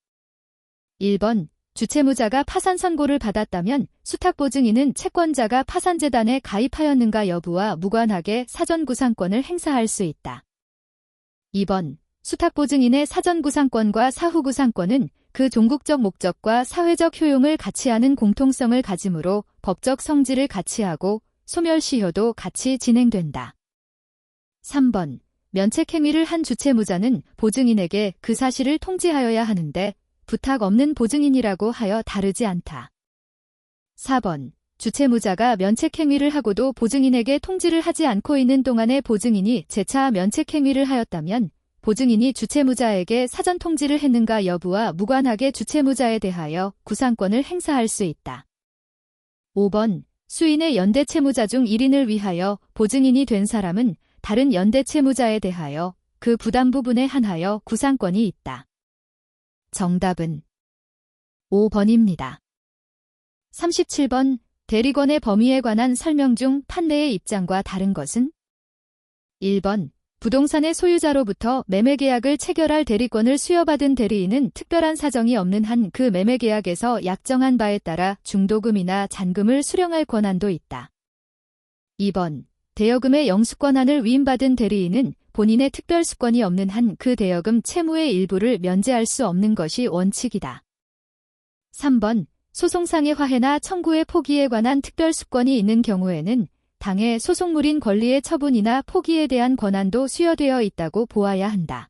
S1: 1번. 주채무자가 파산 선고를 받았다면 수탁보증인은 채권자가 파산재단에 가입하였는가 여부와 무관하게 사전구상권을 행사할 수 있다. 2번. 수탁보증인의 사전구상권과 사후구상권은 그 종국적 목적과 사회적 효용을 같이 하는 공통성을 가지므로 법적 성질을 같이 하고 소멸시효도 같이 진행된다. 3번. 면책행위를 한 주채무자는 보증인에게 그 사실을 통지하여야 하는데 부탁 없는 보증인이라고 하여 다르지 않다. 4번. 주채무자가 면책행위를 하고도 보증인에게 통지를 하지 않고 있는 동안에 보증인이 재차 면책행위를 하였다면 보증인이 주채무자에게 사전 통지를 했는가 여부와 무관하게 주채무자에 대하여 구상권을 행사할 수 있다. 5번. 수인의 연대채무자 중 1인을 위하여 보증인이 된 사람은 다른 연대채무자에 대하여 그 부담 부분에 한하여 구상권이 있다. 정답은 5번입니다. 37번. 대리권의 범위에 관한 설명 중 판례의 입장과 다른 것은? 1번. 부동산의 소유자로부터 매매계약을 체결할 대리권을 수여받은 대리인은 특별한 사정이 없는 한 그 매매계약에서 약정한 바에 따라 중도금이나 잔금을 수령할 권한도 있다. 2번. 대여금의 영수권한을 위임받은 대리인은 본인의 특별수권이 없는 한 그 대여금 채무의 일부를 면제할 수 없는 것이 원칙이다. 3번. 소송상의 화해나 청구의 포기에 관한 특별수권이 있는 경우에는 당해 소송물인 권리의 처분이나 포기에 대한 권한도 수여되어 있다고 보아야 한다.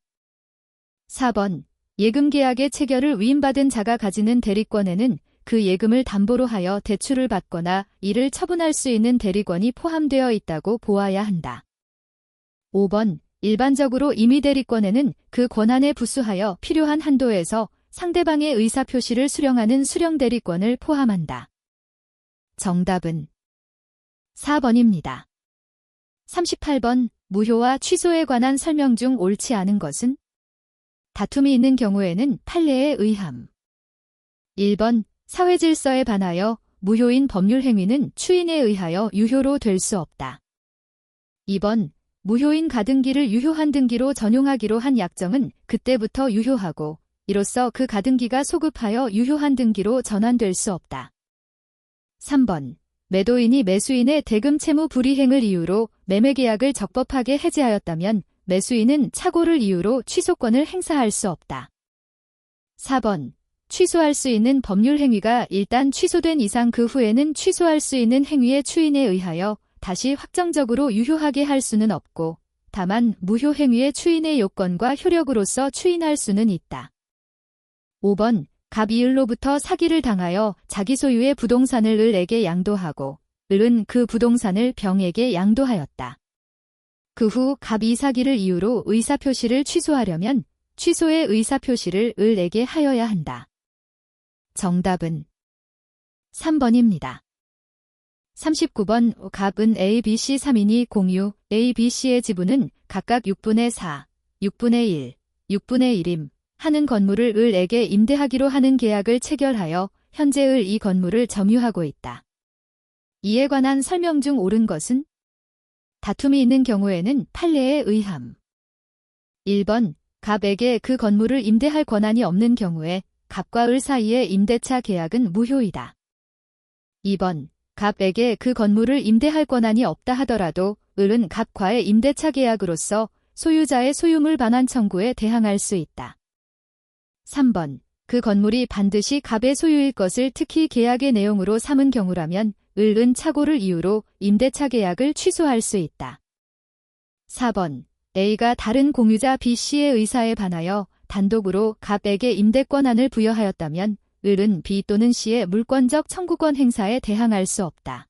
S1: 4번. 예금계약의 체결을 위임받은 자가 가지는 대리권에는 그 예금을 담보로 하여 대출을 받거나 이를 처분할 수 있는 대리권이 포함되어 있다고 보아야 한다. 5번. 일반적으로 임의대리권에는 그 권한에 부수하여 필요한 한도에서 상대방의 의사표시를 수령하는 수령대리권을 포함한다. 정답은 4번입니다. 38번. 무효와 취소에 관한 설명 중 옳지 않은 것은? 다툼이 있는 경우에는 판례에 의함. 1번. 사회질서에 반하여 무효인 법률행위는 추인에 의하여 유효로 될 수 없다. 2번. 무효인 가등기를 유효한 등기로 전용하기로 한 약정은 그때부터 유효하고 이로써 그 가등기가 소급하여 유효한 등기로 전환될 수 없다. 3번. 매도인이 매수인의 대금 채무 불이행을 이유로 매매계약을 적법하게 해지하였다면 매수인은 착오를 이유로 취소권을 행사할 수 없다. 4번. 취소할 수 있는 법률 행위가 일단 취소된 이상 그 후에는 취소할 수 있는 행위의 추인에 의하여 다시 확정적으로 유효하게 할 수는 없고 다만 무효 행위의 추인의 요건과 효력으로서 추인할 수는 있다. 5번. 갑 이을로부터 사기를 당하여 자기 소유의 부동산을 을에게 양도하고 을은 그 부동산을 병에게 양도하였다. 그 후 갑 이 사기를 이유로 의사표시를 취소하려면 취소의 의사표시를 을에게 하여야 한다. 정답은 3번입니다. 39번. 갑은 A, B, C 3인이 공유 A, B, C의 지분은 각각 6분의 4, 6분의 1, 6분의 1임 하는 건물을 을에게 임대하기로 하는 계약을 체결하여 현재 을 이 건물을 점유하고 있다. 이에 관한 설명 중 옳은 것은? 다툼이 있는 경우에는 판례에 의함. 1번. 갑에게 그 건물을 임대할 권한이 없는 경우에 갑과 을 사이의 임대차 계약은 무효이다. 2번. 갑에게 그 건물을 임대할 권한이 없다 하더라도 을은 갑과의 임대차 계약으로서 소유자의 소유물 반환 청구에 대항할 수 있다. 3번. 그 건물이 반드시 갑의 소유일 것을 특히 계약의 내용으로 삼은 경우라면 을은 착오를 이유로 임대차 계약을 취소할 수 있다. 4번. A가 다른 공유자 B, C의 의사에 반하여 단독으로 갑에게 임대권한을 부여하였다면 을은 B 또는 C의 물권적 청구권 행사에 대항할 수 없다.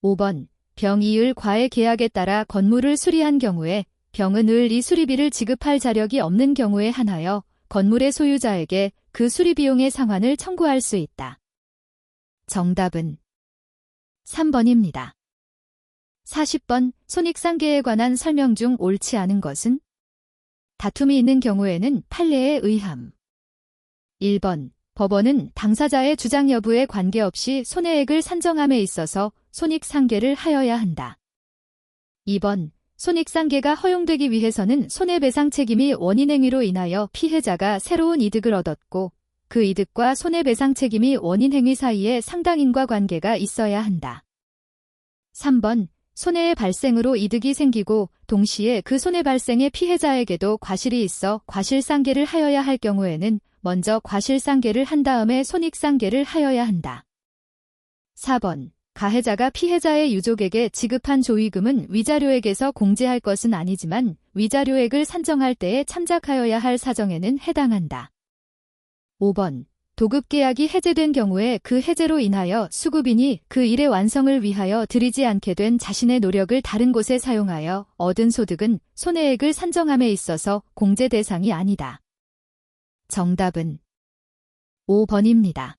S1: 5번. 병이 을과의 계약에 따라 건물을 수리한 경우에 병은 을 이 수리비를 지급할 자력이 없는 경우에 한하여 건물의 소유자에게 그 수리비용의 상환을 청구할 수 있다. 정답은 3번입니다. 40번. 손익상계에 관한 설명 중 옳지 않은 것은? 다툼이 있는 경우에는 판례에 의함. 1번. 법원은 당사자의 주장 여부에 관계없이 손해액을 산정함에 있어서 손익상계를 하여야 한다. 2번. 손익상계가 허용되기 위해서는 손해배상 책임이 원인행위로 인하여 피해자가 새로운 이득을 얻었고 그 이득과 손해배상 책임이 원인행위 사이에 상당인과 관계가 있어야 한다. 3번. 손해의 발생으로 이득이 생기고 동시에 그 손해 발생의 피해자에게도 과실이 있어 과실상계를 하여야 할 경우에는 먼저 과실상계를 한 다음에 손익상계를 하여야 한다. 4번. 가해자가 피해자의 유족에게 지급한 조의금은 위자료액에서 공제할 것은 아니지만 위자료액을 산정할 때에 참작하여야 할 사정에는 해당한다. 5번. 도급계약이 해제된 경우에 그 해제로 인하여 수급인이 그 일의 완성을 위하여 들이지 않게 된 자신의 노력을 다른 곳에 사용하여 얻은 소득은 손해액을 산정함에 있어서 공제 대상이 아니다. 정답은 5번입니다.